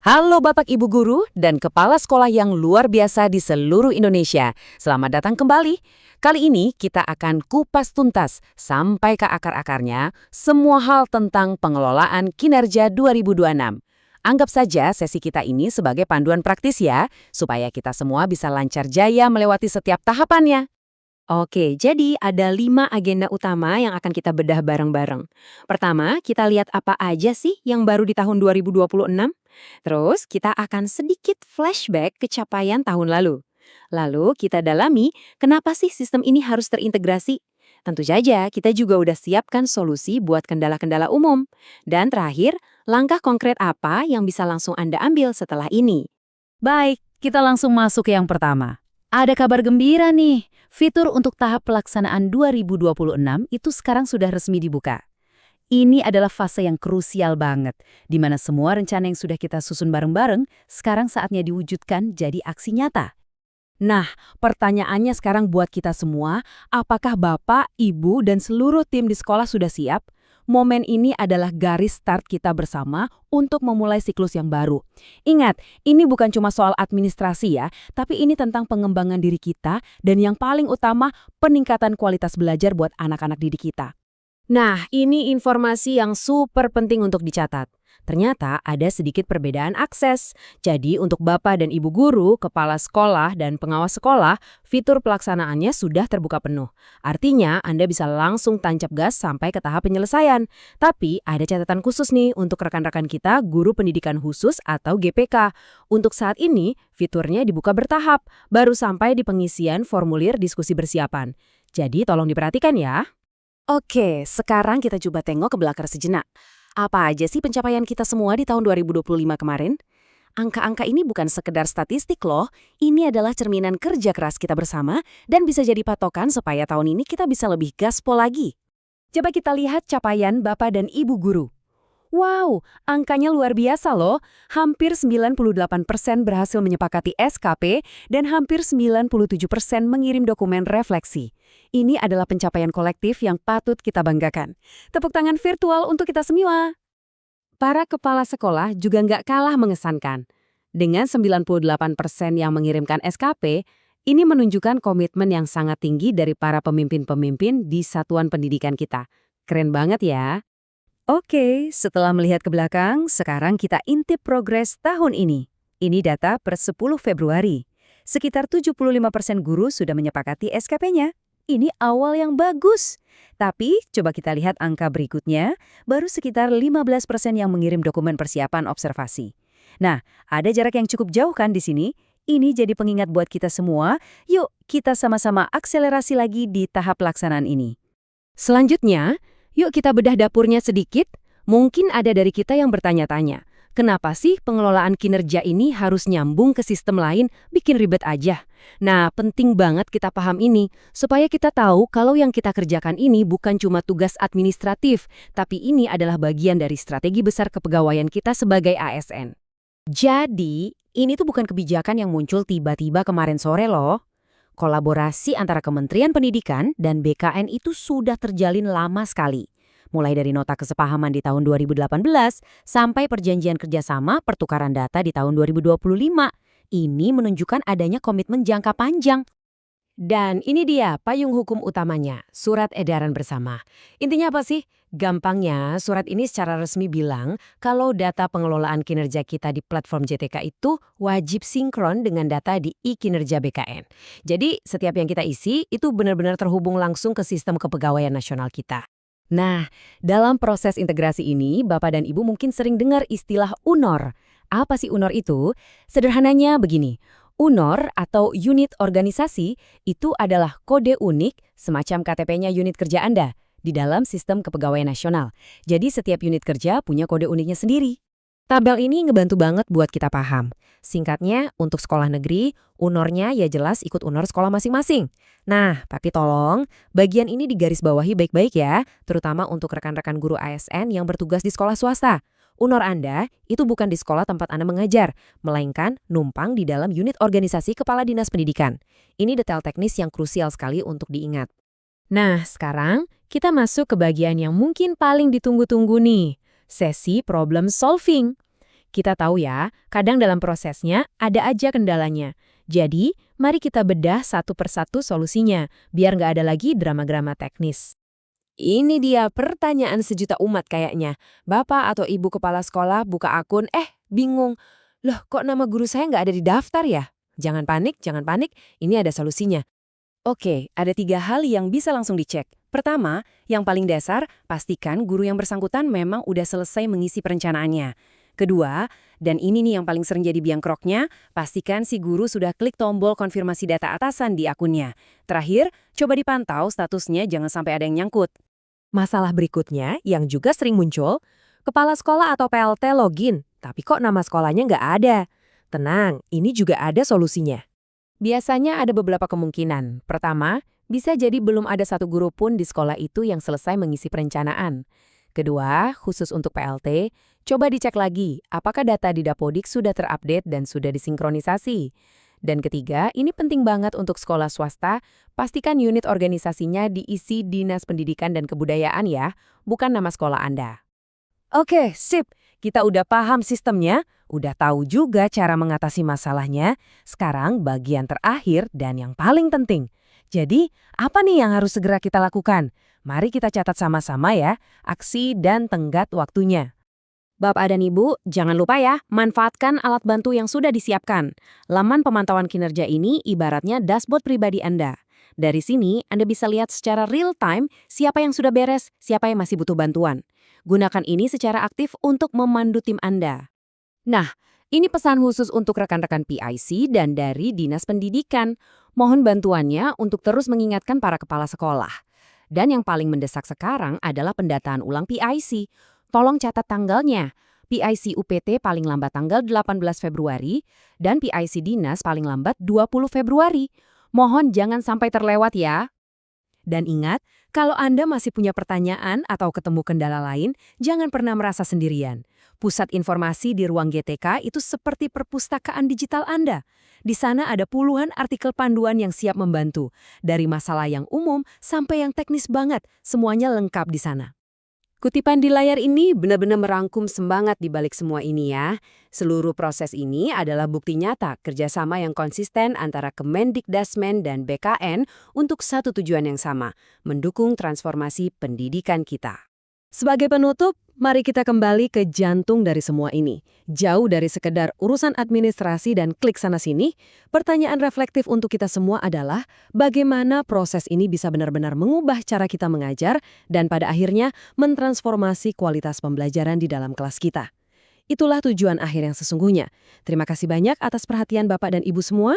Halo Bapak Ibu Guru dan Kepala Sekolah yang luar biasa di seluruh Indonesia. Selamat datang kembali. Kali ini kita akan kupas tuntas sampai ke akar-akarnya semua hal tentang pengelolaan kinerja 2026. Anggap saja sesi kita ini sebagai panduan praktis ya, supaya kita semua bisa lancar jaya melewati setiap tahapannya. Oke, jadi ada 5 agenda utama yang akan kita bedah bareng-bareng. Pertama, kita lihat apa aja sih yang baru di tahun 2026. Terus, kita akan sedikit flashback ke capaian tahun lalu. Lalu, kita dalami kenapa sih sistem ini harus terintegrasi. Tentu saja, kita juga udah siapkan solusi buat kendala-kendala umum. Dan terakhir, langkah konkret apa yang bisa langsung Anda ambil setelah ini. Baik, kita langsung masuk ke yang pertama. Ada kabar gembira nih. Fitur untuk tahap pelaksanaan 2026 itu sekarang sudah resmi dibuka. Ini adalah fase yang krusial banget, di mana semua rencana yang sudah kita susun bareng-bareng sekarang saatnya diwujudkan jadi aksi nyata. Nah, pertanyaannya sekarang buat kita semua, apakah Bapak, Ibu, dan seluruh tim di sekolah sudah siap? Momen ini adalah garis start kita bersama untuk memulai siklus yang baru. Ingat, ini bukan cuma soal administrasi ya, tapi ini tentang pengembangan diri kita dan yang paling utama, peningkatan kualitas belajar buat anak-anak didik kita. Nah, ini informasi yang super penting untuk dicatat. Ternyata ada sedikit perbedaan akses. Jadi untuk Bapak dan Ibu guru, kepala sekolah, dan pengawas sekolah, fitur pelaksanaannya sudah terbuka penuh. Artinya Anda bisa langsung tancap gas sampai ke tahap penyelesaian. Tapi ada catatan khusus nih untuk rekan-rekan kita guru pendidikan khusus atau GPK. Untuk saat ini, fiturnya dibuka bertahap, baru sampai di pengisian formulir diskusi persiapan. Jadi tolong diperhatikan ya. Oke, sekarang kita coba tengok ke belakang sejenak. Apa aja sih pencapaian kita semua di tahun 2025 kemarin? Angka-angka ini bukan sekedar statistik loh, ini adalah cerminan kerja keras kita bersama dan bisa jadi patokan supaya tahun ini kita bisa lebih gaspol lagi. Coba kita lihat capaian Bapak dan Ibu guru. Wow, angkanya luar biasa loh. Hampir 98% berhasil menyepakati SKP dan hampir 97% mengirim dokumen refleksi. Ini adalah pencapaian kolektif yang patut kita banggakan. Tepuk tangan virtual untuk kita semua. Para kepala sekolah juga nggak kalah mengesankan. Dengan 98% yang mengirimkan SKP, ini menunjukkan komitmen yang sangat tinggi dari para pemimpin-pemimpin di satuan pendidikan kita. Keren banget ya. Oke, setelah melihat ke belakang, sekarang kita intip progres tahun ini. Ini data per 10 Februari. Sekitar 75% guru sudah menyepakati SKP-nya. Ini awal yang bagus. Tapi, coba kita lihat angka berikutnya, baru sekitar 15% yang mengirim dokumen persiapan observasi. Nah, ada jarak yang cukup jauh kan di sini? Ini jadi pengingat buat kita semua, yuk kita sama-sama akselerasi lagi di tahap pelaksanaan ini. Selanjutnya, yuk kita bedah dapurnya sedikit. Mungkin ada dari kita yang bertanya-tanya, kenapa sih pengelolaan kinerja ini harus nyambung ke sistem lain, bikin ribet aja? Nah, penting banget kita paham ini, supaya kita tahu kalau yang kita kerjakan ini bukan cuma tugas administratif, tapi ini adalah bagian dari strategi besar kepegawaian kita sebagai ASN. Jadi, ini tuh bukan kebijakan yang muncul tiba-tiba kemarin sore loh. Kolaborasi antara Kementerian Pendidikan dan BKN itu sudah terjalin lama sekali. Mulai dari nota kesepahaman di tahun 2018 sampai perjanjian kerjasama pertukaran data di tahun 2025. Ini menunjukkan adanya komitmen jangka panjang. Dan ini dia payung hukum utamanya, surat edaran bersama. Intinya apa sih? Gampangnya, surat ini secara resmi bilang kalau data pengelolaan kinerja kita di platform JTK itu wajib sinkron dengan data di e-kinerja BKN. Jadi, setiap yang kita isi itu benar-benar terhubung langsung ke sistem kepegawaian nasional kita. Nah, dalam proses integrasi ini, Bapak dan Ibu mungkin sering dengar istilah UNOR. Apa sih UNOR itu? Sederhananya begini. UNOR atau unit organisasi itu adalah kode unik semacam KTP-nya unit kerja Anda di dalam sistem kepegawaian nasional. Jadi setiap unit kerja punya kode uniknya sendiri. Tabel ini ngebantu banget buat kita paham. Singkatnya, untuk sekolah negeri, UNOR-nya ya jelas ikut UNOR sekolah masing-masing. Nah, tapi tolong, bagian ini digarisbawahi baik-baik ya, terutama untuk rekan-rekan guru ASN yang bertugas di sekolah swasta. UNOR Anda itu bukan di sekolah tempat Anda mengajar, melainkan numpang di dalam unit organisasi Kepala Dinas Pendidikan. Ini detail teknis yang krusial sekali untuk diingat. Nah, sekarang kita masuk ke bagian yang mungkin paling ditunggu-tunggu nih, sesi problem solving. Kita tahu ya, kadang dalam prosesnya ada aja kendalanya. Jadi, mari kita bedah satu persatu solusinya, biar nggak ada lagi drama-drama teknis. Ini dia pertanyaan sejuta umat kayaknya. Bapak atau ibu kepala sekolah buka akun, bingung. Loh, kok nama guru saya nggak ada di daftar ya? Jangan panik, ini ada solusinya. Oke, ada 3 hal yang bisa langsung dicek. Pertama, yang paling dasar, pastikan guru yang bersangkutan memang udah selesai mengisi perencanaannya. Kedua, dan ini nih yang paling sering jadi biang keroknya, pastikan si guru sudah klik tombol konfirmasi data atasan di akunnya. Terakhir, coba dipantau statusnya jangan sampai ada yang nyangkut. Masalah berikutnya yang juga sering muncul, kepala sekolah atau PLT login, tapi kok nama sekolahnya nggak ada. Tenang, ini juga ada solusinya. Biasanya ada beberapa kemungkinan. Pertama, bisa jadi belum ada satu guru pun di sekolah itu yang selesai mengisi perencanaan. Kedua, khusus untuk PLT, coba dicek lagi apakah data di Dapodik sudah terupdate dan sudah disinkronisasi. Dan ketiga, ini penting banget untuk sekolah swasta, pastikan unit organisasinya diisi Dinas Pendidikan dan Kebudayaan ya, bukan nama sekolah Anda. Oke, sip. Kita udah paham sistemnya, udah tahu juga cara mengatasi masalahnya. Sekarang bagian terakhir dan yang paling penting. Jadi, apa nih yang harus segera kita lakukan? Mari kita catat sama-sama ya, aksi dan tenggat waktunya. Bapak dan Ibu, jangan lupa ya, manfaatkan alat bantu yang sudah disiapkan. Laman pemantauan kinerja ini ibaratnya dashboard pribadi Anda. Dari sini, Anda bisa lihat secara real time siapa yang sudah beres, siapa yang masih butuh bantuan. Gunakan ini secara aktif untuk memandu tim Anda. Nah, ini pesan khusus untuk rekan-rekan PIC dan dari Dinas Pendidikan. Mohon bantuannya untuk terus mengingatkan para kepala sekolah. Dan yang paling mendesak sekarang adalah pendataan ulang PIC. Tolong catat tanggalnya. PIC UPT paling lambat tanggal 18 Februari dan PIC Dinas paling lambat 20 Februari. Mohon jangan sampai terlewat ya. Dan ingat, kalau Anda masih punya pertanyaan atau ketemu kendala lain, jangan pernah merasa sendirian. Pusat informasi di ruang GTK itu seperti perpustakaan digital Anda. Di sana ada puluhan artikel panduan yang siap membantu. Dari masalah yang umum sampai yang teknis banget, semuanya lengkap di sana. Kutipan di layar ini benar-benar merangkum semangat di balik semua ini ya. Seluruh proses ini adalah bukti nyata kerjasama yang konsisten antara Kemendikdasmen dan BKN untuk satu tujuan yang sama, mendukung transformasi pendidikan kita. Sebagai penutup, mari kita kembali ke jantung dari semua ini. Jauh dari sekedar urusan administrasi dan klik sana-sini, pertanyaan reflektif untuk kita semua adalah bagaimana proses ini bisa benar-benar mengubah cara kita mengajar dan pada akhirnya mentransformasi kualitas pembelajaran di dalam kelas kita. Itulah tujuan akhir yang sesungguhnya. Terima kasih banyak atas perhatian Bapak dan Ibu semua.